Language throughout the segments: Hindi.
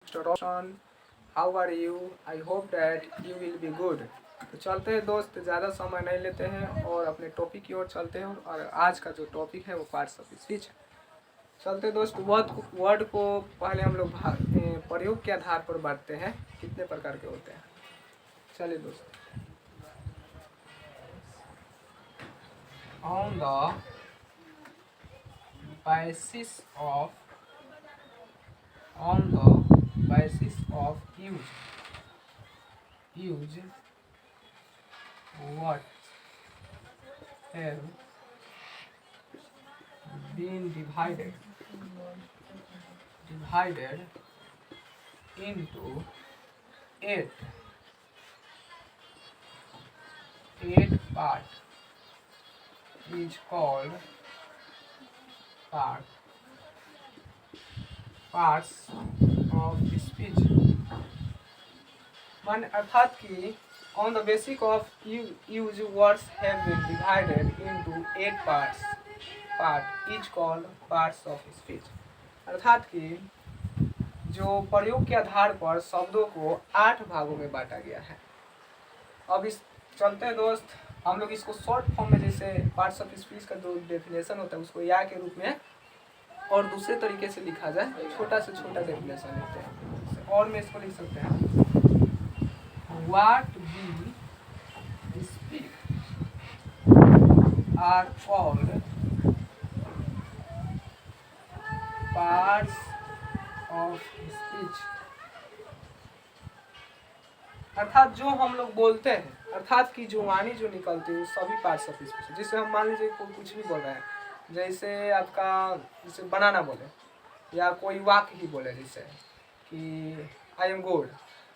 introduction. How are you? I hope that you will be good. तो चलते हैं दोस्त, ज़्यादा समय नहीं लेते हैं और अपने टॉपिक की ओर चलते हैं। और आज का जो टॉपिक है वो पार्ट्स ऑफ स्पीच है। चलते दोस्त, वर्ड को पहले हम लोग प्रयोग के आधार पर बांटते हैं, कितने प्रकार के होते हैं। चलिए दोस्त, on the basis of use what have been divided into eight part is called parts of speech। मान अर्थात कि on the basis of use words have been divided into 8 part each called parts of speech। अर्थात कि जो प्रयोग के आधार पर शब्दों को 8 भागों में बांटा गया है। अब इस चलते हैं दोस्त, हम लोग इसको शॉर्ट फॉर्म में, जैसे पार्ट्स ऑफ स्पीच का जो डेफिनेशन होता है उसको या के रूप में और दूसरे तरीके से लिखा जाए, छोटा से छोटा डेफिनेशन लेते हैं। और में इसको लिख सकते हैं, what we speak are called parts of speech. अर्थात जो हम लोग बोलते हैं, अर्थात कि जो वाणी जो निकलती है सभी पार्ट्स ऑफ स्पीच। जिससे हम मान लीजिए कोई कुछ भी बोल रहे हैं, जैसे आपका जैसे बनाना बोले या कोई वाक्य ही बोले, जैसे कि आई एम गुड,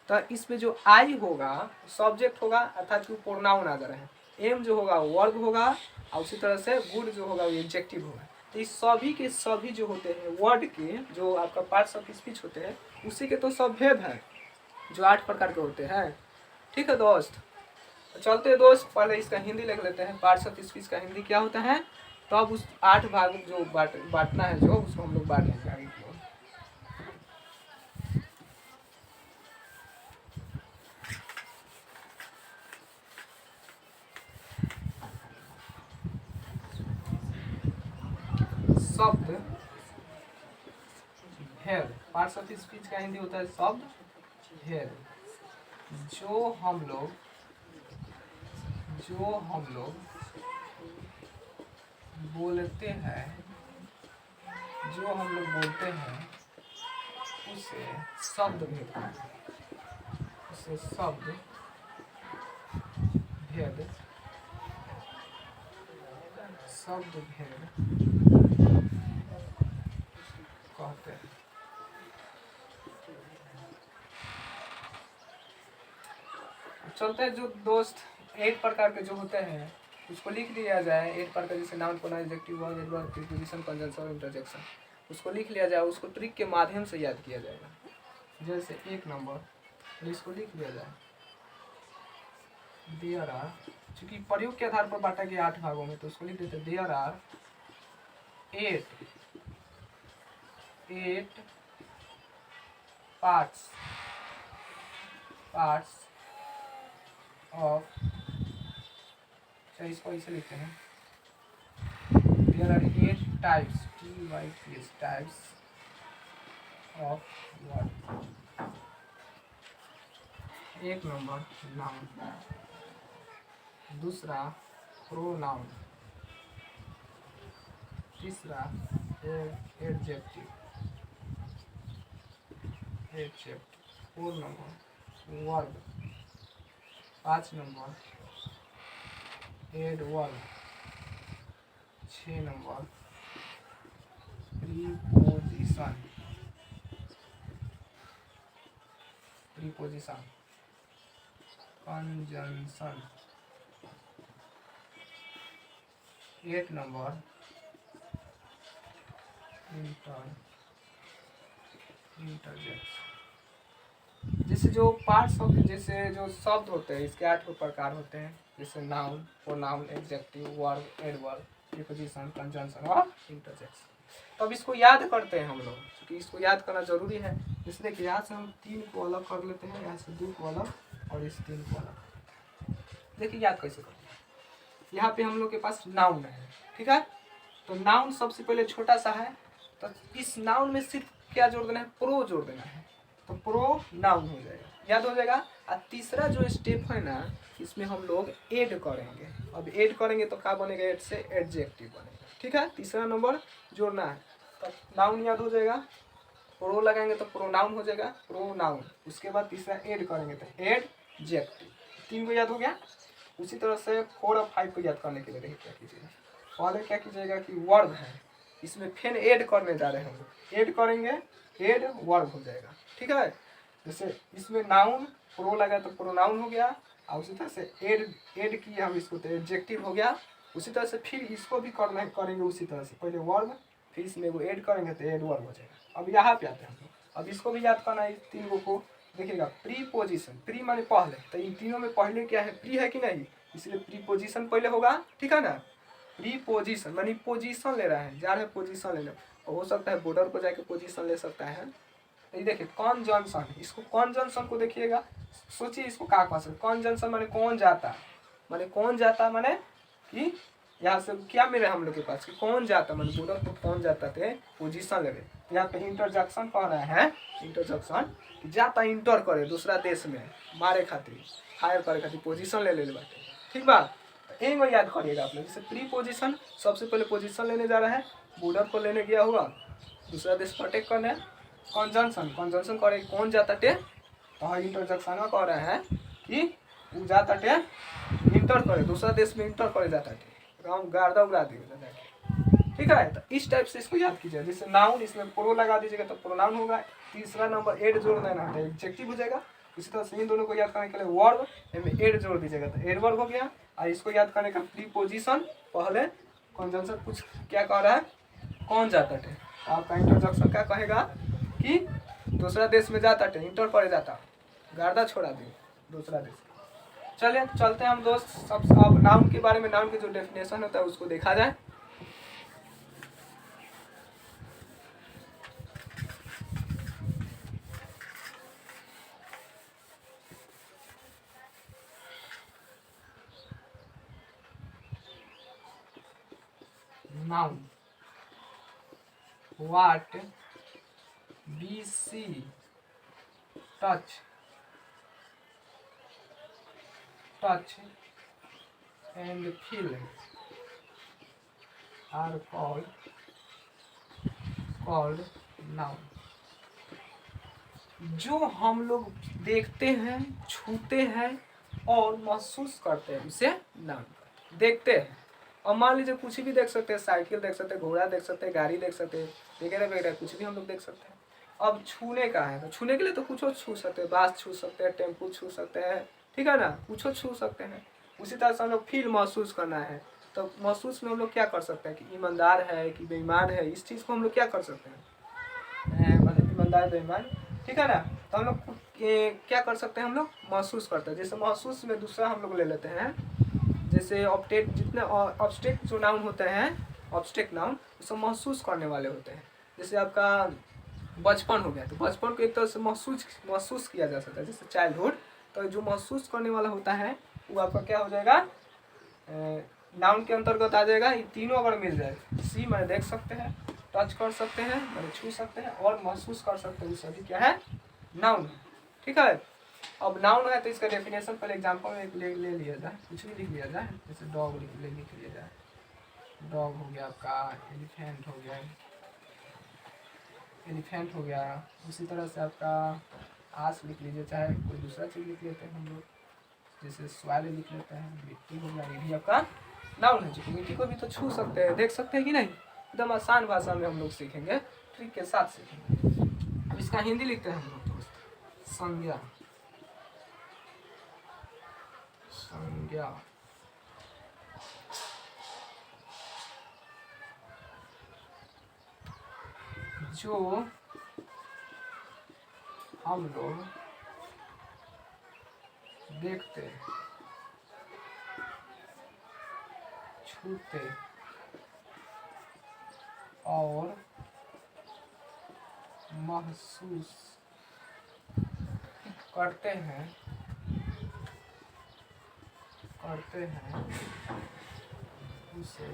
तो इसमें जो आई होगा सब्जेक्ट होगा, अर्थात कि प्रोनाउन आ रहे हैं। एम जो होगा वर्ब होगा और उसी तरह से गुड जो होगा वो एडजेक्टिव होगा। तो इस सभी के सभी जो होते हैं वर्ड के, जो आपका पार्ट्स ऑफ स्पीच होते हैं, उसी के तो सब भेद हैं जो 8 प्रकार के होते हैं। ठीक है दोस्त, तो चलते हैं दोस्त, पहले इसका हिंदी लिख लेते हैं। पार्ट्स ऑफ स्पीच का हिंदी क्या होता है, तो अब उस 8 भाग जो बांटना है जो उसको हम लोग बांटेंगे आगे की ओर। शब्द भेद, पार्ट्स ऑफ स्पीच का हिंदी होता है शब्द भेद। जो हम लोग बोलते हैं, उसे शब्द भेद कहते हैं। चलते हैं जो दोस्त, 8 प्रकार के जो होते हैं उसको लिख लिया जाए। 8 प्रकार, जैसे noun, pronoun, adjective, verb, adverb, preposition, conjunction और इंटरजेक्शन, उसको लिख लिया जाए। उसको ट्रिक के माध्यम से याद किया जाएगा। जैसे 1 नंबर, तो इसको लिख लिया जाए, देयर आर, चूंकि प्रयोग के आधार पर बांटा गया 8 भागों में, तो उसको लिख देते, देयर आर 8 पार्ट्स ऑफ, इसको ऐसे लिखते हैं, there are 8 types of word. 1 number noun, दूसरा प्रोनाउन, तीसरा adjective, 4 number verb, 5 number adverb, 6 number preposition, conjunction, 8 number interjection. जैसे जो पार्ट्स ऑफ, जैसे जो शब्द होते हैं इसके 8 प्रकार होते हैं, जैसे noun, pronoun, adjective, verb, adverb, preposition, conjunction और इंटरजेक्शन। तो अब इसको याद करते हैं हम लोग, क्योंकि इसको याद करना जरूरी है। इसलिए कि यहाँ से हम 3 को अलग कर लेते हैं, यहाँ से 2 को अलग और इस 3 को अलग। देखिए याद कैसे करते हैं। यहाँ पे हम लोग के पास नाउन है, ठीक है। तो नाउन सबसे पहले छोटा सा है, तो इस नाउन में सिर्फ क्या जोड़ देना है, प्रो जोड़ देना है, तो प्रो नाउन हो जाएगा, याद हो जाएगा। और तीसरा जो स्टेप है ना, इसमें हम लोग ऐड करेंगे। अब ऐड करेंगे तो क्या बनेगा, ऐड से एडजेक्टिव बनेगा, ठीक है। तीसरा नंबर जोड़ना है, तो नाउन याद हो जाएगा, प्रो लगाएंगे तो प्रोनाउन हो जाएगा, प्रोनाउन। उसके बाद तीसरा ऐड करेंगे तो एडजेक्टिव। 3 को याद हो गया। उसी तरह से 4 और 5 को याद करने के लिए देखिए क्या कीजिएगा, पहले क्या कीजिएगा कि वर्ब है, इसमें फिर ऐड करने जा रहे हैं हम लोग, ऐड करेंगे, ऐड वर्ब हो जाएगा, ठीक है। जैसे इसमें नाउन प्रो लगा तो प्रोनाउन हो गया, और उसी तरह से ऐड किए हम इसको तो एडजेक्टिव हो गया। उसी तरह से फिर इसको भी करना करेंगे उसी तरह से, पहले वर्ब फिर इसमें वो ऐड करेंगे तो ऐड वर्ब हो जाएगा। अब यहाँ पे आते हैं हम लोग, अब इसको भी याद करना है, 3 को देखिएगा। प्रीपोजिशन, प्री माने पहले, तो इन तीनों में पहले क्या है, प्री है कि नहीं, इसलिए प्रीपोजिशन पहले होगा, ठीक है ना। प्रीपोजिशन मानी पोजीशन ले रहा है, जा रहे पोजीशन लेना, हो सकता है बॉर्डर पर जाके पोजीशन ले सकता है। तो ये देखिए कॉन्जंक्शन, इसको कॉन्जंक्शन को देखिएगा, सोचिए इसको क्या कह सकते, कॉन्जंक्शन माने कौन जाता, माने कौन जाता, माने कि यहाँ से क्या मिले हम लोग के पास कि कौन जाता, माने बॉर्डर पर कौन जाता थे पोजीशन लेवे। यहाँ पे इंटरजेक्शन कह रहा है, इंटरजेक्शन जाता इंटर करे दूसरा देश में मारे खातिर, हायर करे खातिर पोजीशन ले बाटे, ठीक बा। एक बार याद करिएगा आप लोग, जैसे प्री पोजीशन सबसे पहले पोजीशन लेने जा रहा है, बॉर्डर पर लेने गया हुआ, दूसरा देश को अटैक करने। कंजंक्शन, कंजंक्शन करे कौन जाता टे, तो इंटरजेक्शन कह रहा है कि वो जाता टे इंटर करे दूसरा देश में, इंटर करे जाता टे, गार्दा उड़ा दी जाता टे, ठीक है। तो इस टाइप से इसको याद कीजिए। जैसे नाउन इसमें प्रो लगा दीजिएगा तो प्रोनाउन होगा, तीसरा नंबर ऐड जोड़ देना है एडजेक्टिव हो जाएगा। इसी तरह से इन दोनों को याद करने के लिए वर्ब में ऐड जोड़ दीजिएगा तो ऐड वर्ब हो गया। और इसको याद करने का प्रीपोजिशन पहले कंजंक्शन कुछ क्या कह रहा है, कौन जाता थे, आपका इंटरजेक्शन क्या कहेगा कि दूसरा देश में जाता थे, इंटर करे जाता, गार्दा छोड़ा दी दूसरा देश। चलिए चलते हैं हम दोस्त, सब अब नाउन के बारे में, नाउन की जो डेफिनेशन होता है उसको देखा जाए। Noun, what we see, touch and feel are called noun। जो हम लोग देखते हैं, छूते हैं और महसूस करते हैं उसे नाउन कहते हैं। देखते हैं, और मान लीजिए कुछ भी देख सकते हैं, साइकिल देख सकते हैं, घोड़ा देख सकते हैं, गाड़ी देख सकते हैं, वगैरह वगैरह कुछ भी हम लोग देख सकते हैं। अब छूने का है, तो छूने के लिए तो कुछ छू सकते हैं, बास छू सकते हैं, टेम्पू छू सकते हैं, ठीक है ना, कुछ छू सकते हैं। उसी तरह से हम लोग फील महसूस करना है, तो महसूस में हम लोग क्या कर सकते हैं कि ईमानदार है कि बेईमान है, इस चीज़ को हम लोग क्या कर सकते हैं, मतलब ईमानदार बेईमान, ठीक है ना। तो हम लोग क्या कर सकते हैं, हम लोग महसूस करते हैं। जैसे महसूस में दूसरा हम लोग ले लेते हैं, जैसे ऑब्जेक्ट, जितने ऑब्जेक्ट जो नाउन होते हैं, ऑब्जेक्ट नाउन उसको महसूस करने वाले होते हैं। जैसे आपका बचपन हो गया, तो बचपन को एक तरह से महसूस किया जा सकता है, जैसे चाइल्डहुड। तो जो महसूस करने वाला होता है वो आपका क्या हो जाएगा, नाउन के अंतर्गत आ जाएगा। ये तीनों अगर मिल जाए, सी मैंने देख सकते हैं, टच कर सकते हैं, मैंने छू सकते हैं और महसूस कर सकते हैं, सभी क्या है, नाउन है, ठीक है। अब नाउन है तो इसका डेफिनेशन पहले एग्जांपल में ले लिया जाए, कुछ भी लिख लिया जाए, जैसे डॉग लिख लिया जाए, डॉग हो गया आपका, एलिफेंट हो गया, एलिफेंट हो गया। उसी तरह से आपका आस लिख लीजिए, चाहे कोई दूसरा चीज़ लिख लेते हैं हम लोग, जैसे सॉइल लिख लेते हैं, मिट्टी हो गया, ये भी आपका नाउन है। जो मिट्टी को भी तो छू सकते हैं, देख सकते हैं कि नहीं, एकदम आसान भाषा में हम लोग सीखेंगे, ट्रिक के साथ सीखेंगे। अब इसका हिंदी लिखते हैं हम लोग दोस्त, संज्ञा, संज्ञा, जो हम लोग देखते, छूते और महसूस करते हैं उसे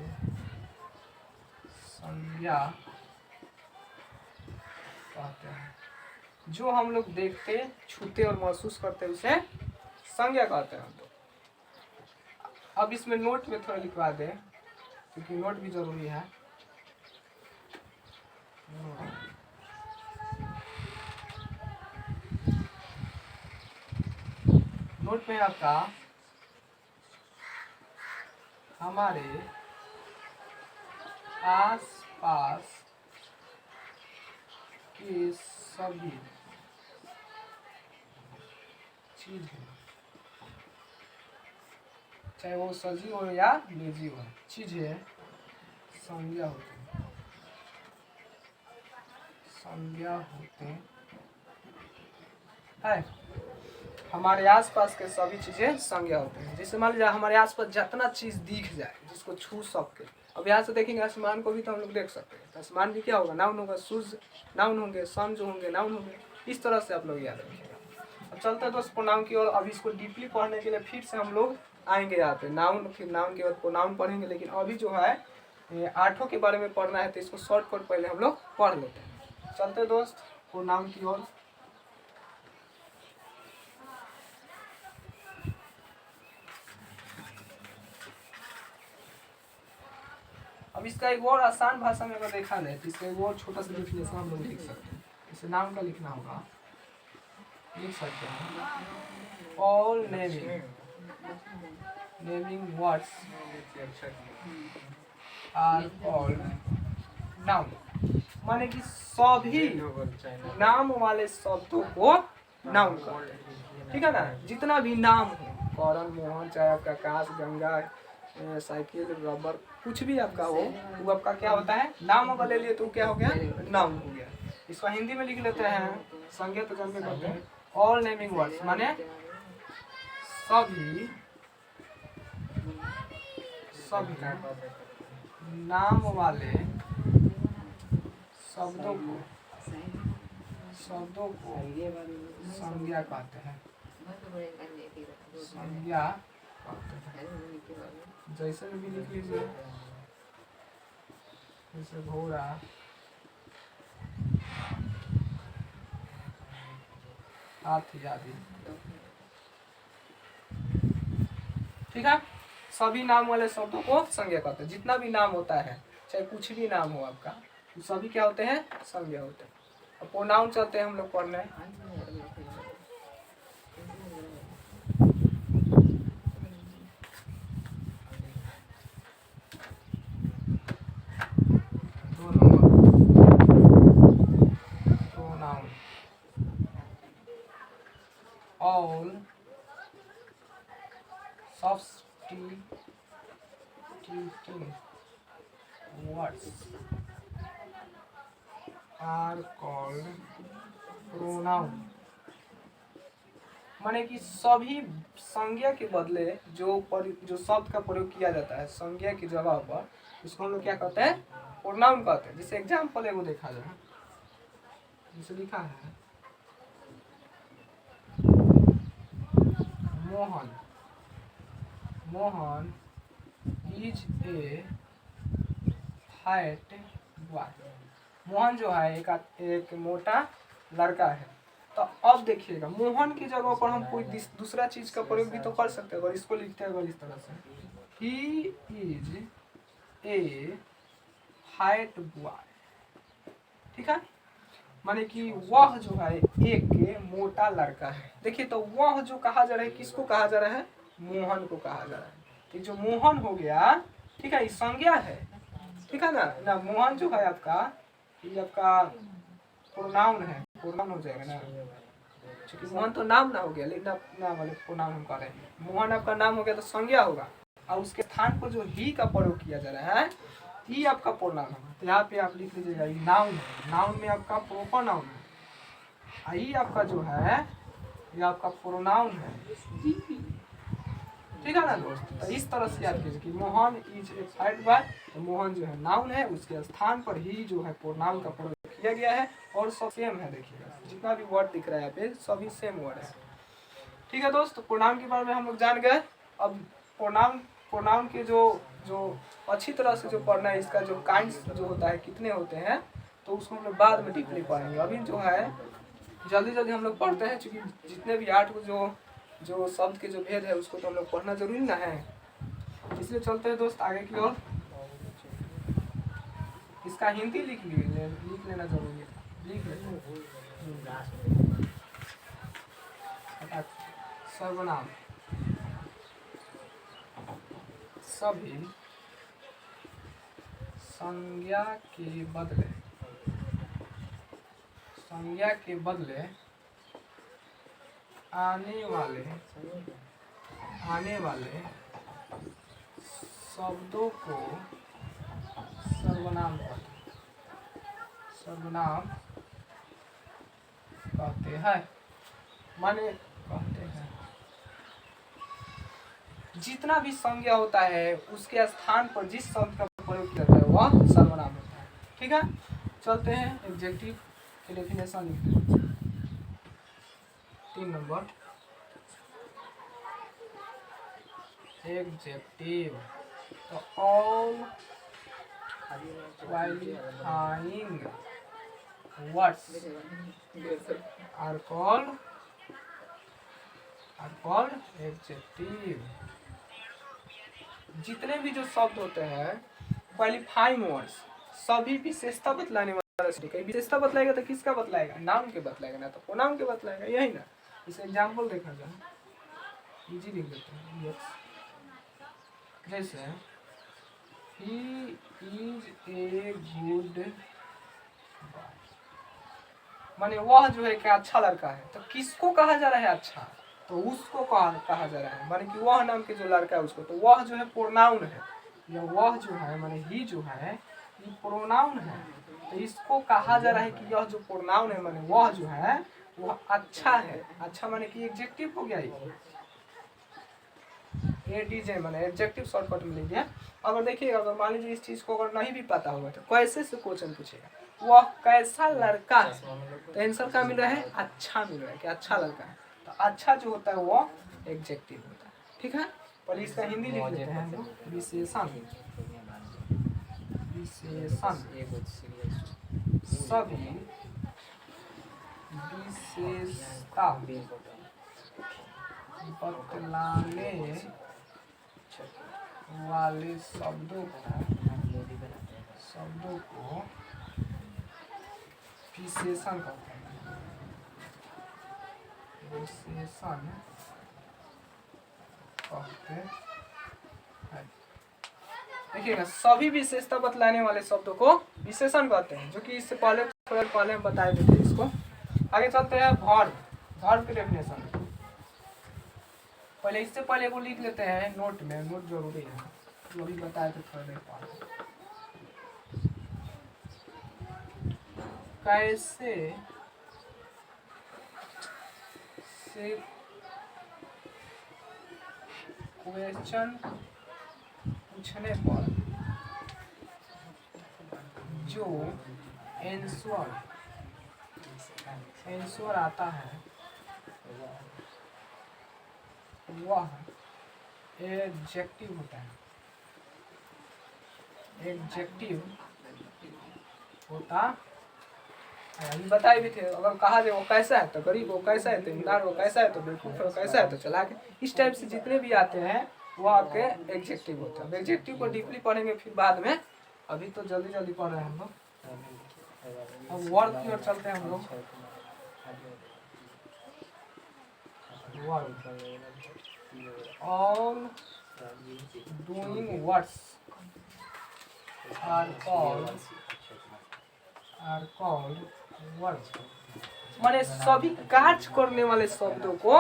संज्ञा कहते हैं। जो हम लोग देखते, छूते और महसूस करते हैं उसे संज्ञा कहते हैं हम लोग। अब इसमें नोट में थोड़ा लिखवा दें क्योंकि नोट भी जरूरी है। नोट में आपका हमारे आस पास के सभी चीज, चाहे वो सजीव हो या निर्जीव हो, चीजें संज्ञा होते है। हमारे आसपास के सभी चीजें संज्ञा होते हैं। जैसे मान लीजिए हमारे आसपास जितना चीज दिख जाए जिसको छू सके, अब यहाँ से देखेंगे आसमान को भी तो हम लोग देख सकते हैं। तो आसमान भी क्या होगा, नाउन होगा। सूर्य नाउन होंगे, सन जो होंगे नाउन होंगे। इस तरह से आप लोग याद रखिएगा। अब चलते हैं दोस्त प्रोनाउन की ओर। अब इसको डीपली पढ़ने के लिए फिर से हम लोग आएंगे यहाँ पे। नाउन, फिर नाउन के बाद प्रोनाउन पढ़ेंगे। लेकिन अभी जो है 8 के बारे में पढ़ना है तो इसको शॉर्टकट पहले हम लोग पढ़ लेते हैं। चलते दोस्त प्रोनाउन की ओर। अब इसका एक और आसान भाषा में अगर देखा जाए तो इसका एक और छोटा सा डिफिनेशन हम लोग लिख सकते हैं। इसे नाउन का लिखना होगा, लिख सकते हैं all naming words are called noun. माने कि सभी नाम वाले शब्दों को नाउन कहते हैं। ठीक है ना। जितना भी नाम हो, करण, मोहन, चाहे आपका आकाश, गंगा, साइकिल, रबर, कुछ भी आपका हो, वो आपका क्या होता है, नाम अगर ले लिए तो क्या हो गया, नाउन हो गया। इसको हिंदी में लिख लेते हैं, संज्ञा तो जानते करते हैं। ऑल नेमिंग वर्ड्स माने सभी नाम वाले शब्दों को संज्ञा कहते हैं। संज्ञा कहते हैं। जैसे में भी लिख लीजिए, जैसे घोड़ा, हाथी आदि। ठीक है। सभी नाम वाले शब्दों को संज्ञा कहते हैं। जितना भी नाम होता है, चाहे कुछ भी नाम हो आपका, तो सभी क्या होते हैं, संज्ञा होते हैं। अब प्रोनाउन चलते हैं हम लोग पढ़ने। Pronoun all substituting words are called pronoun। माने कि सभी संज्ञा के बदले जो शब्द का प्रयोग किया जाता है संज्ञा की जगह पर, उसको हम लोग क्या कहते हैं, प्रोनाउन कहते हैं। जैसे एग्जाम्पल है वो देखा जाए, जैसे लिखा है Mohan is A fat boy. Mohan जो है एक मोटा लड़का है। तो अब देखिएगा, मोहन की जगह पर हम कोई दूसरा चीज का प्रयोग भी तो कर सकते हैं। अगर इसको लिखते हैं अगर इस तरह से, he is a fat boy. ठीक है। माने कि वह जो है एक मोटा लड़का है। देखिए तो वह जो कहा जा रहा है, किसको कहा जा रहा है, मोहन को कहा जा रहा है। तो जो मोहन हो गया, ठीक है, ये संज्ञा है। ठीक है ना। मोहन जो है आपका, ये आपका प्रोनाउन है, प्रोनाउन हो जाएगा ना, क्योंकि मोहन तो नाम ना हो गया, लेकिन ना वाले प्रोनाउन हम कह रहे हैं। मोहन आपका नाम हो गया तो संज्ञा होगा, और उसके स्थान पर जो ही का प्रयोग किया जा रहा है, ही आपका प्रोनाउन है। तो यहाँ पे आप लिख लीजिएगा नाउन है। नाउन में आपका प्रॉपर नाउन है, ही आपका जो है ये आपका प्रोनाउन है। ठीक ठीक है ना दोस्त। तो इस तरह से याद कीजिए कि Mohan is a fight boy, तो मोहन जो है नाउन है, उसके स्थान पर ही जो है प्रोनाउन का प्रयोग किया गया है और सब सेम है। देखिएगा जितना भी वर्ड दिख रहा है यहाँ पे सभी सेम वर्ड है। ठीक है दोस्त, प्रोनाउन के बारे में हम लोग जान गए। अब प्रोनाउन के जो अच्छी तरह से जो पढ़ना है, इसका जो काइंड्स जो होता है कितने होते हैं, तो उसको हम लोग बाद में डीपली पढ़ेंगे। अभी जो है जल्दी जल्दी हम लोग पढ़ते हैं, क्योंकि जितने भी 8 को जो शब्द के जो भेद है उसको तो हम लोग पढ़ना जरूरी ना है, इसलिए चलते हैं दोस्त आगे की ओर। इसका हिंदी लिख लेना जरूरी है, लिख लेते। सर्वनाम सभी संज्ञा के बदले आने वाले शब्दों को सर्वनाम कहते हैं। माने कहते हैं जितना भी संज्ञा होता है उसके स्थान पर जिस शब्द का प्रयोग किया जाता है वह सर्वनाम होता है। ठीक है, चलते हैं एडजेक्टिव की डेफिनेशन लिखते हैं। 3 नंबर एडजेक्टिव, तो all qualifying words are called adjective. जितने भी जो शब्द होते हैं क्वालिफाइंग वर्ड्स, सभी विशेषता बतलाने वाला शब्द। विशेषता बतलाएगा तो किसका बतलाएगा? नाउन के बतलाएगा, ना तो प्रोनाउन के बतलाएगा, यही ना। इसे एग्जाम्पल देखा जाए, इजी लिख देते हैं। यस, जैसे ही इज ए गुड, माने वह जो है क्या अच्छा लड़का है। तो किसको कहा जा रहा है अच्छा? तो उसको कहा जा रहा है, माने कि वह नाम के जो लड़का है उसको। तो वह जो है प्रोनाउन है, या वह जो है माने ही जो है ये प्रोनाउन है। तो इसको कहा जा रहा है कि यह जो प्रोनाउन है माने वह जो है वह अच्छा है। अच्छा माने कि एडजेक्टिव हो गया ये, एडीजे माने एडजेक्टिव शॉर्टकट में लिख दिया। अगर देखिएगा, अगर मान लीजिए इस चीज को अगर नहीं भी पता होगा तो कैसे से क्वेश्चन पूछेगा, वह कैसा लड़का है, तो आंसर क्या मिल रहा है? अच्छा मिल रहा है कि अच्छा लड़का है। तो अच्छा जो होता है वो एडजेक्टिव होता है। ठीक है, पर इसका हिंदी लिख लेते हैं हम लोग, विशेषण। सभी विशेषता बतलाने वाले शब्दों को विशेषण कहते हैं। विशेषण कहते हैं। देखिएगा, सभी विशेषता बतलाने वाले शब्दों को विशेषण कहते हैं, जो कि इससे पहले थोड़ा पहले हम बताए थे इसको। आगे चलते हैं वर्ब की डेफिनेशन। पहले इससे पहले वो लिख लेते हैं नोट में, नोट जरूरी है, जो भी बताए थे थोड़ा देर पहले। कैसे से क्वेश्चन पूछने पर जो आंसर आता है वह एडजेक्टिव होता है। एडजेक्टिव होता है, अभी बताए भी थे। अगर कहा जाए वो कैसा है तो गरीब, वो कैसा है तो ईमानदार, वो कैसा है तो बेवकूफ, वो कैसा है तो चालाक, इस टाइप से जितने भी आते हैं वो आपके एडजेक्टिव होता है। एडजेक्टिव को डीपली पढ़ेंगे फिर बाद में, अभी तो जल्दी जल्दी पढ़ रहे हैं हम लोग। अब वर्ब की ओर चलते हैं हम लोग। All doing words are called verb. माने सभी कार्य करने वाले शब्दों को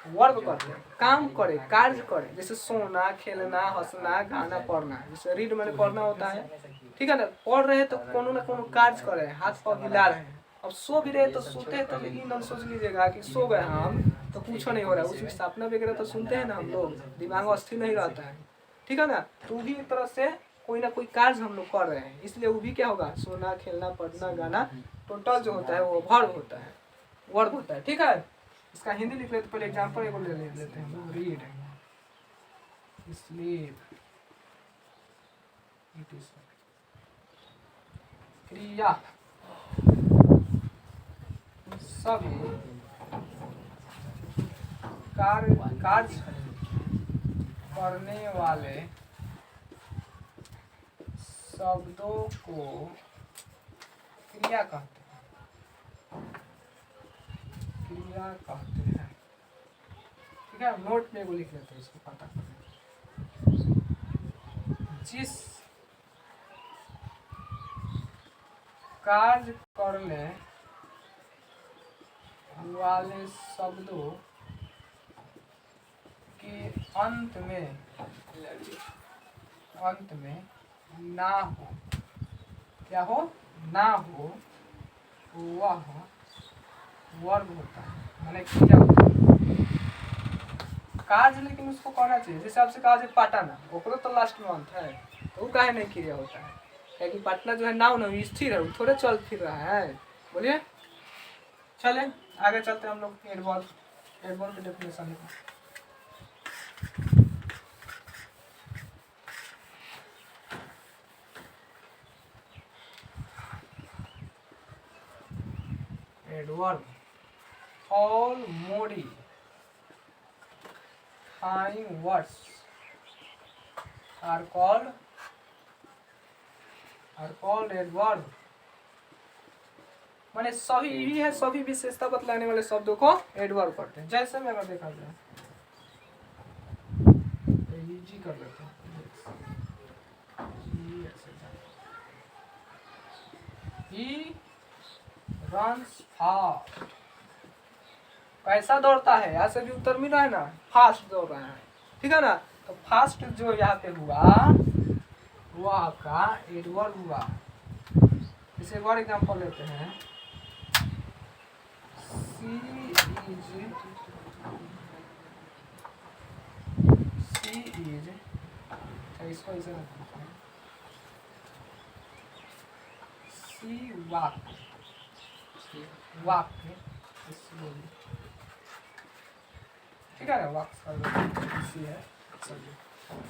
वर्ब कहते हैं। काम करे, कार्य करे, जैसे सोना, खेलना, हंसना, गाना, पढ़ना। जैसे रीड माने पढ़ना होता है, ठीक है ना। पढ़ रहे हैं तो कोनो ना कोनो कार्य कर रहे हैं, हाथ पाँव हिला रहे हैं। अब सो भी रहे तो सोते हैं तो लेकिन हम सोच लीजिएगा कि सो गए हम, तो कुछ नहीं हो रहा है। उसकी स्थापना वगैरह तो सुनते हैं ना हम लोग, दिमाग अस्थिर नहीं रहता है, ठीक है ना। तो भी एक तरह से कोई ना कोई कार्य हम लोग कर रहे हैं, इसलिए वो भी क्या होगा, सोना, खेलना, पढ़ना, गाना, टोटल जो होता है वो वर्ब होता है, वर्ब होता है, ठीक है। इसका हिंदी लिख लेते, पहले एग्जाम्पल एगो ले लेते हैं। रीड, स्लीप, इट इज, क्रिया, सभी कार्य करने वाले शब्दों को क्रिया कहते हैं, क्रिया कहते हैं, ठीक है। नोट में वो लिख लेते हैं, इसको पता करें। जिस कार्य करने वाले शब्दों के अंत में ना हो, क्या हो, ना हो, वह वर्ब होता है, मैंने क्रिया होता है। कार्य लेकिन उसको कहना चाहिए, जैसे आपसे कहा जाए पटना, वो तो लास्ट मंथ है, तो वो काहे नहीं क्रिया होता है, क्योंकि पटना जो है नाउन है, स्थिर है, वो थोड़े चल फिर रहा है। बोलिए, चले आगे चलते हैं हम लोग। एडवर्ब, एडवर्ब की डेफिनेशन लिखो। Adverb, all modifying words are called adverb। माने सभी ही है, सभी विशेषता बतलाने वाले शब्दों को एडवर्ब करते हैं। जैसे मैं अगर देखा जाए, जी कर लेते हैं, he runs fast, कैसा दौड़ता है, यहाँ से भी उत्तर मिल रहा है ना, फास्ट दौड़ रहा है, ठीक है ना। तो फास्ट जो यहाँ पे हुआ वो आपका एडवर्ब हुआ। इसे एक और एग्जाम्पल लेते हैं। सी इज, इसको इसे सी वॉक, वॉक, ठीक है ना, वॉक सी है,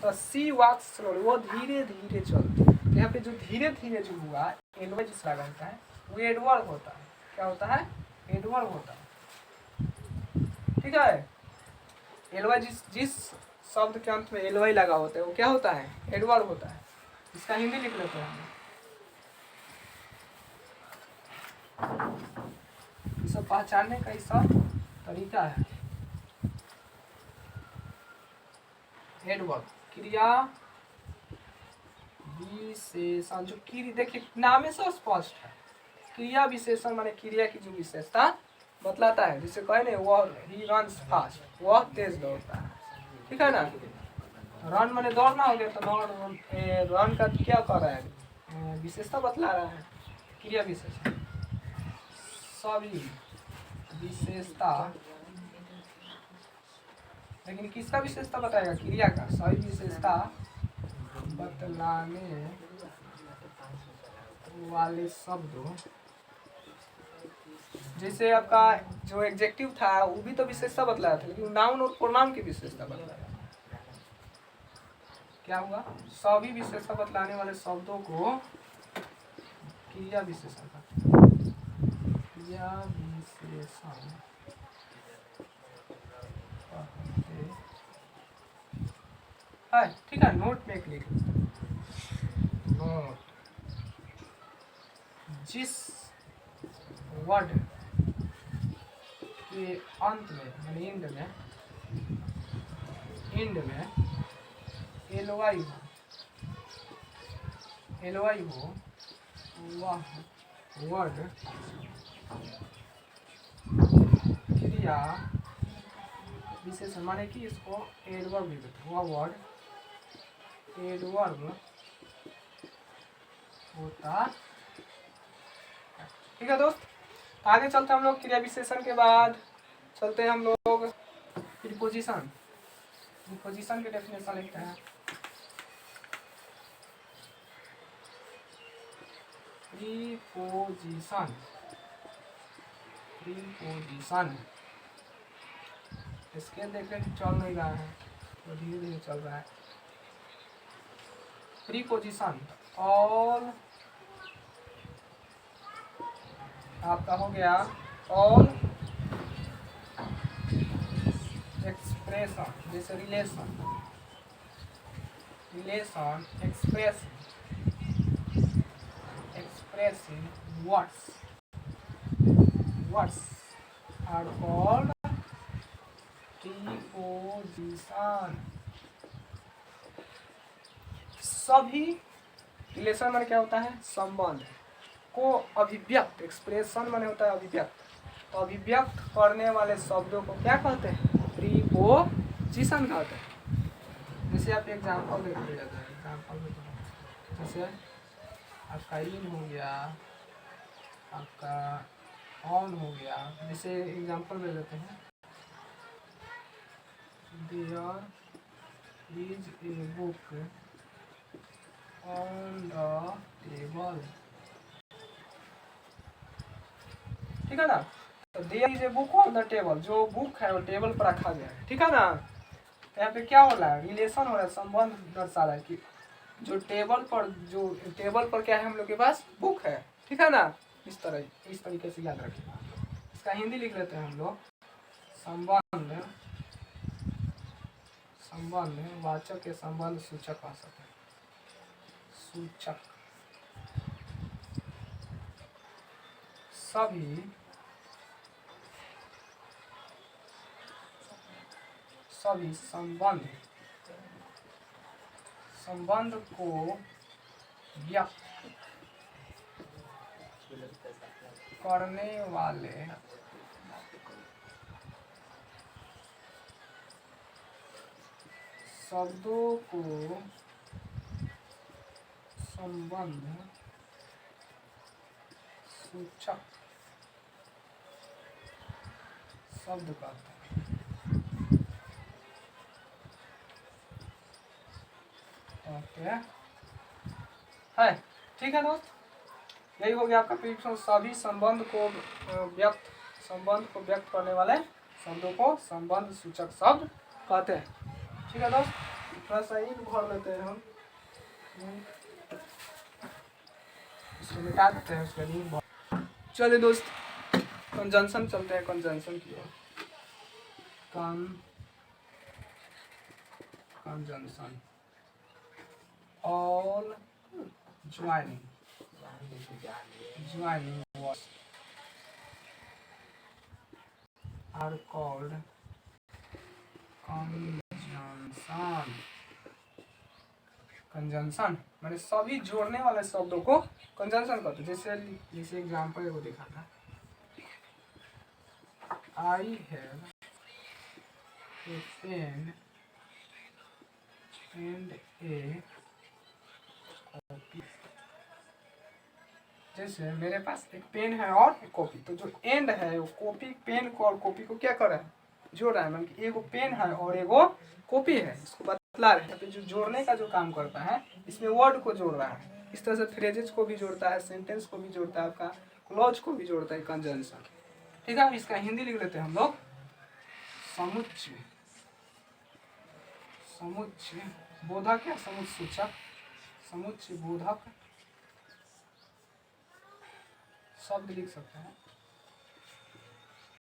तो सी वॉक्स स्लोली, वो धीरे धीरे चलती है। तो यहाँ पे जो धीरे धीरे जो हुआ एडवर्ब जिस बनता है वो एडवर्ब होता है। क्या होता है, एडवर्ब होता है, ठीक है। एलवाई जिस शब्द के अंत में एलवाई लगा होता है वो क्या होता है, एडवर्ब होता है। इसका हिंदी लिख लेते हैं। सब पहचानने का इसका तरीका है। एडवर्ब, क्रिया विशेषण, जो क्रिया, देखिए नाम से स्पष्ट है, क्रिया विशेषण माने क्रिया की जो विशेषता बतलाता है। जैसे कहे ना, वह ही रन्स फास्ट, वह तेज दौड़ता है, ठीक है ना। रन माने दौड़ना हो गया, तो रन का क्या कर रहा है, विशेषता बतला रहा है, क्रिया विशेषण। सभी विशेषता, लेकिन किसका विशेषता बताएगा, क्रिया का। सभी विशेषता बतलाने वाले शब्दों, जैसे आपका जो एडजेक्टिव था वो भी तो विशेषता बतलाया था, लेकिन नाउन और प्रोनाउन की विशेषता बतलाया। क्या होगा, सभी विशेषता बतलाने वाले शब्दों को क्रिया विशेषण कहते हैं, क्रिया विशेषण है, ठीक है। नोट में एक लिख, नोट, जिस वर्ड के अंत में, इंड में एलवाई हो, वह वर्ड क्रिया विशेषण, माने कि इसको एडवर्ब लिख देते, वह वर्ड एडवर्ब होता, ठीक है दोस्त। आगे चलते हम लोग क्रिया विशेषण के बाद चलते हैं हम लोग प्रीपोजिशन। प्रीपोजिशन के डेफिनेशन लिखते हैं। प्रीपोजिशन, प्रीपोजिशन इसके देखें चल नहीं रहा है, तो धीरे धीरे चल रहा है। प्रीपोजिशन ऑल, आपका हो गया ऑल एक्सप्रेशन, जैसे relation, relation expression, expressing words, words are called preposition. सभी रिलेशन माने क्या होता है, संबंध को अभिव्यक्त, एक्सप्रेशन माने होता है अभिव्यक्त, तो अभिव्यक्त करने वाले शब्दों को क्या कहते हैं, प्रीपोजिशन कहते हैं। जैसे आप एग्जाम्पल देख लीजिए, एग्जाम्पल में जैसे आपका इन हो गया, आपका ऑन हो गया। जैसे एग्जाम्पल ले लेते हैं, there is a book on the table, ठीक है ना। तो there is a book on the table, जो बुक है वो टेबल पर रखा गया है, ठीक है ना। तो यहाँ पे क्या हो रहा है, रिलेशन हो रहा है, संबंध दर्शा रहा है कि जो टेबल पर, जो टेबल पर क्या है हम लोग के पास, बुक है, ठीक है ना। इस तरह, इस तरीके से याद रखिए। इसका हिंदी लिख लेते हैं हम लोग, संबंध, संबंध वाचक के संबंध सूचक आ सकते हैं, सूचक सभी सभी संबंध, संबंध को व्यक्त करने वाले शब्दों को संबंध सूचक शब्द कहते हैं। ओके है, ठीक है दोस्त, यही हो गया आपका प्रीपोजिशन। सभी संबंध को व्यक्त, संबंध को व्यक्त करने वाले शब्दों को संबंध सूचक शब्द कहते हैं, ठीक है दोस्त। थोड़ा सा इन भर लेते हैं हम, इसको मिटा देते हैं, उसका इन भर। चलिए दोस्त, कंजंक्शन चलते हैं, कंजंक्शन की ओर। Conjunction all joining, joining words are called conjunction। Conjunction माने सभी जोड़ने वाले शब्दों को कंजंक्शन कहते हैं। जैसे एग्जांपल को दिखाना, I have a pen and a copy. जैसे मेरे पास एक पेन है और एक कॉपी, तो जो एंड है वो कॉपी, पेन को और कॉपी को क्या कर रहा है, जोड़ रहा है। मतलब कि एगो पेन है और एगो कॉपी है, इसको बतला रहे हैं। तो जो जोड़ने का जो काम करता है, इसमें वर्ड को जोड़ रहा है। इस तरह से फ्रेजेस को भी जोड़ता है, सेंटेंस को भी जोड़ता है, आपका क्लॉज को भी जोड़ता है कंजंक्शन, ठीक है। इसका हिंदी लिख लेते हैं हम लोग, समुच्चय, समुच्चय बोधक या समुच्चय सूचक, समुच्चय बोधक शब्द लिख सकते हैं।